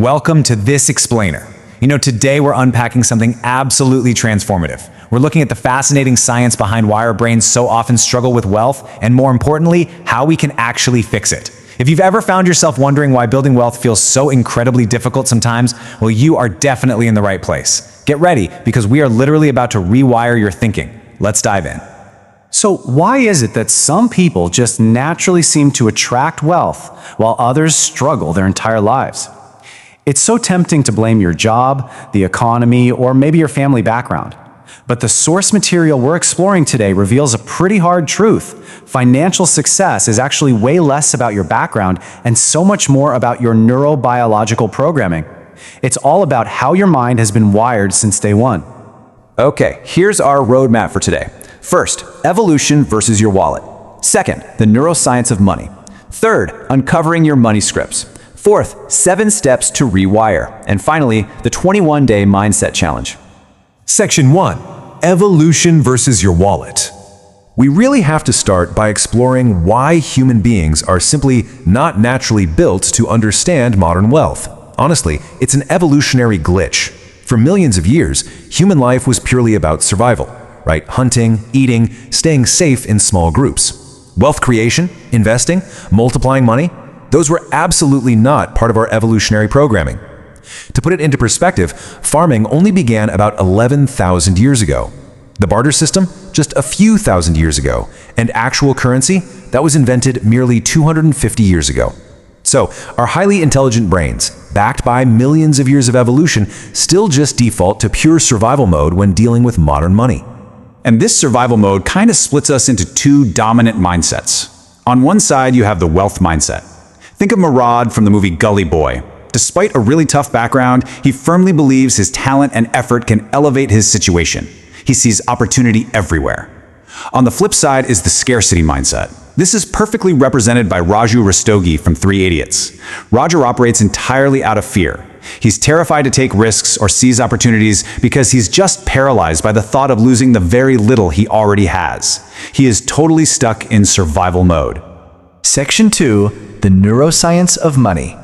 Welcome to This Explainer. Today we're unpacking something absolutely transformative. We're looking at the fascinating science behind why our brains so often struggle with wealth, and more importantly, how we can actually fix it. If you've ever found yourself wondering why building wealth feels so incredibly difficult sometimes, well, you are definitely in the right place. Get ready, because we are literally about to rewire your thinking. Let's dive in. So why is it that some people just naturally seem to attract wealth while others struggle their entire lives? It's so tempting to blame your job, the economy, or maybe your family background. But the source material we're exploring today reveals a pretty hard truth. Financial success is actually way less about your background and so much more about your neurobiological programming. It's all about how your mind has been wired since day one. Okay, here's our roadmap for today. First, evolution versus your wallet. Second, the neuroscience of money. Third, uncovering your money scripts. Fourth, 7 steps to rewire. And finally, the 21-day mindset challenge. Section 1. Evolution versus your wallet. We really have to start by exploring why human beings are simply not naturally built to understand modern wealth. Honestly, it's an evolutionary glitch. For millions of years, human life was purely about survival, right? Hunting, eating, staying safe in small groups. Wealth creation, investing, multiplying money, those were absolutely not part of our evolutionary programming. To put it into perspective, farming only began about 11,000 years ago. The barter system, just a few thousand years ago. And actual currency, that was invented merely 250 years ago. So, our highly intelligent brains, backed by millions of years of evolution, still just default to pure survival mode when dealing with modern money. And this survival mode kind of splits us into two dominant mindsets. On one side, you have the wealth mindset. Think of Murad from the movie Gully Boy. Despite a really tough background, he firmly believes his talent and effort can elevate his situation. He sees opportunity everywhere. On the flip side is the scarcity mindset. This is perfectly represented by Raju Rastogi from 3 Idiots. Roger operates entirely out of fear. He's terrified to take risks or seize opportunities because he's just paralyzed by the thought of losing the very little he already has. He is totally stuck in survival mode. Section 2. The neuroscience of money.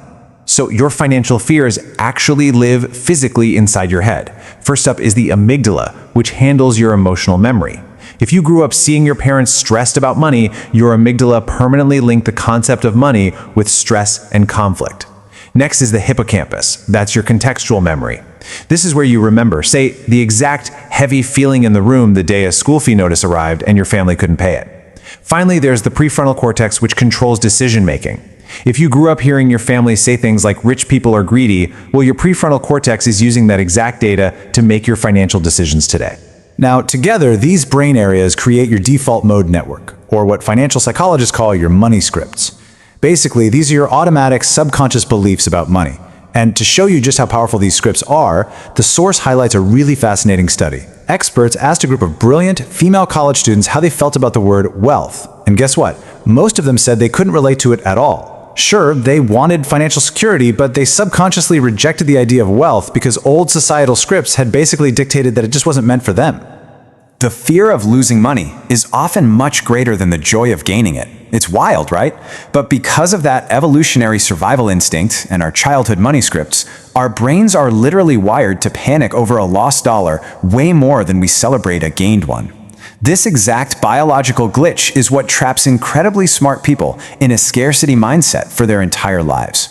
So your financial fears actually live physically inside your head. First up is the amygdala, which handles your emotional memory. If you grew up seeing your parents stressed about money, your amygdala permanently linked the concept of money with stress and conflict. Next is the hippocampus. That's your contextual memory. This is where you remember, say, the exact heavy feeling in the room the day a school fee notice arrived and your family couldn't pay it. Finally, there's the prefrontal cortex, which controls decision-making. If you grew up hearing your family say things like rich people are greedy, well, your prefrontal cortex is using that exact data to make your financial decisions today. Now, together, these brain areas create your default mode network, or what financial psychologists call your money scripts. Basically, these are your automatic subconscious beliefs about money. And to show you just how powerful these scripts are, the source highlights a really fascinating study. Experts asked a group of brilliant female college students how they felt about the word wealth. And guess what? Most of them said they couldn't relate to it at all. Sure, they wanted financial security, but they subconsciously rejected the idea of wealth because old societal scripts had basically dictated that it just wasn't meant for them. The fear of losing money is often much greater than the joy of gaining it. It's wild, right? But because of that evolutionary survival instinct and our childhood money scripts, our brains are literally wired to panic over a lost dollar way more than we celebrate a gained one. This exact biological glitch is what traps incredibly smart people in a scarcity mindset for their entire lives.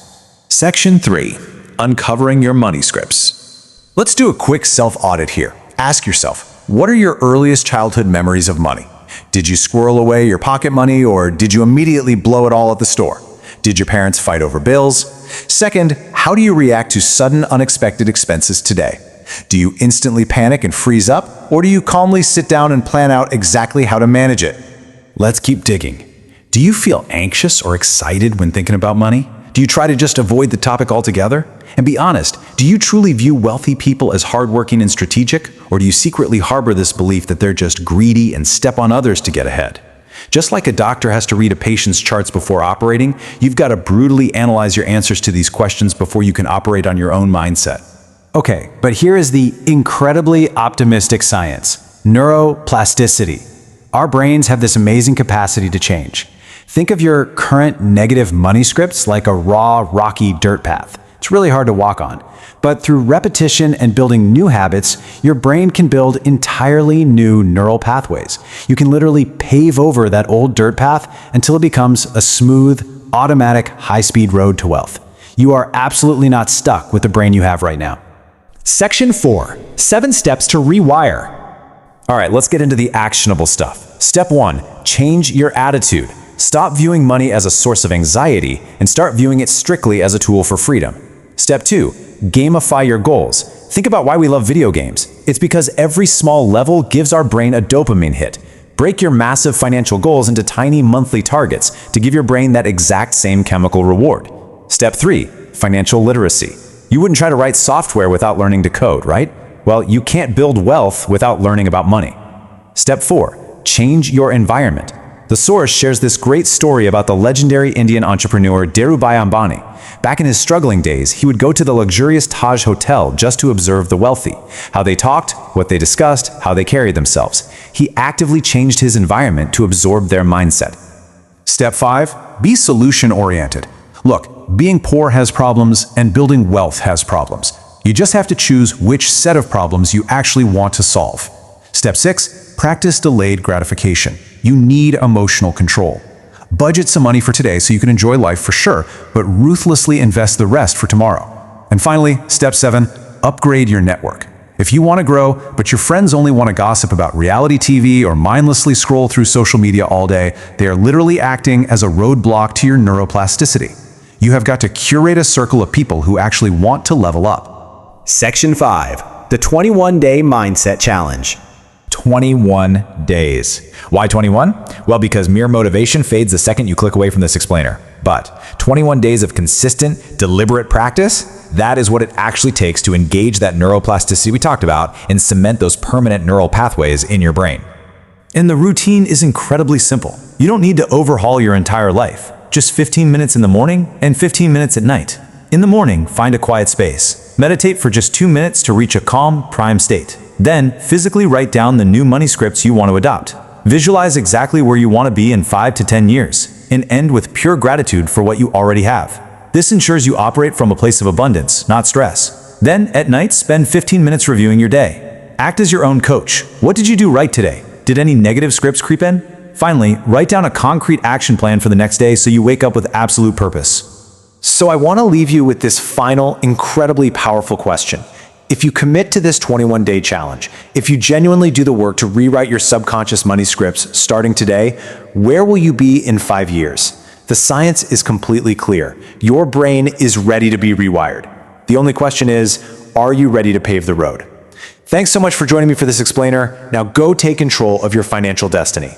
Section 3. Uncovering your money scripts. Let's do a quick self-audit here. Ask yourself, what are your earliest childhood memories of money? Did you squirrel away your pocket money, or did you immediately blow it all at the store? Did your parents fight over bills? Second, how do you react to sudden unexpected expenses today? Do you instantly panic and freeze up, or do you calmly sit down and plan out exactly how to manage it? Let's keep digging. Do you feel anxious or excited when thinking about money? Do you try to just avoid the topic altogether? And be honest, do you truly view wealthy people as hardworking and strategic, or do you secretly harbor this belief that they're just greedy and step on others to get ahead? Just like a doctor has to read a patient's charts before operating, you've got to brutally analyze your answers to these questions before you can operate on your own mindset. Okay, but here is the incredibly optimistic science: neuroplasticity. Our brains have this amazing capacity to change. Think of your current negative money scripts like a raw, rocky dirt path. It's really hard to walk on. But through repetition and building new habits, your brain can build entirely new neural pathways. You can literally pave over that old dirt path until it becomes a smooth, automatic, high-speed road to wealth. You are absolutely not stuck with the brain you have right now. Section 4. 7 Steps to Rewire. All right, let's get into the actionable stuff. Step 1. Change your attitude. Stop viewing money as a source of anxiety and start viewing it strictly as a tool for freedom. Step 2. Gamify your goals. Think about why we love video games. It's because every small level gives our brain a dopamine hit. Break your massive financial goals into tiny monthly targets to give your brain that exact same chemical reward. Step 3. Financial literacy. You wouldn't try to write software without learning to code, right? Well, you can't build wealth without learning about money. Step 4. Change your environment. The Source shares this great story about the legendary Indian entrepreneur Dhirubhai Ambani. Back in his struggling days, he would go to the luxurious Taj Hotel just to observe the wealthy, how they talked, what they discussed, how they carried themselves. He actively changed his environment to absorb their mindset. Step 5. Be solution-oriented. Look, being poor has problems and building wealth has problems. You just have to choose which set of problems you actually want to solve. Step 6. Practice delayed gratification. You need emotional control. Budget some money for today so you can enjoy life for sure, but ruthlessly invest the rest for tomorrow. And finally, step 7, upgrade your network. If you want to grow, but your friends only want to gossip about reality TV or mindlessly scroll through social media all day, they are literally acting as a roadblock to your neuroplasticity. You have got to curate a circle of people who actually want to level up. Section 5. The 21-Day Mindset Challenge. 21 days. Why 21? Well, because mere motivation fades the second you click away from this explainer. But 21 days of consistent, deliberate practice, that is what it actually takes to engage that neuroplasticity we talked about and cement those permanent neural pathways in your brain. And the routine is incredibly simple. You don't need to overhaul your entire life. Just 15 minutes in the morning and 15 minutes at night. In the morning, find a quiet space. Meditate for just 2 minutes to reach a calm, prime state. Then, physically write down the new money scripts you want to adopt. Visualize exactly where you want to be in 5 to 10 years, and end with pure gratitude for what you already have. This ensures you operate from a place of abundance, not stress. Then, at night, spend 15 minutes reviewing your day. Act as your own coach. What did you do right today? Did any negative scripts creep in? Finally, write down a concrete action plan for the next day so you wake up with absolute purpose. So I want to leave you with this final, incredibly powerful question. If you commit to this 21-day challenge, if you genuinely do the work to rewrite your subconscious money scripts starting today, where will you be in 5 years? The science is completely clear. Your brain is ready to be rewired. The only question is, are you ready to pave the road? Thanks so much for joining me for this explainer. Now go take control of your financial destiny.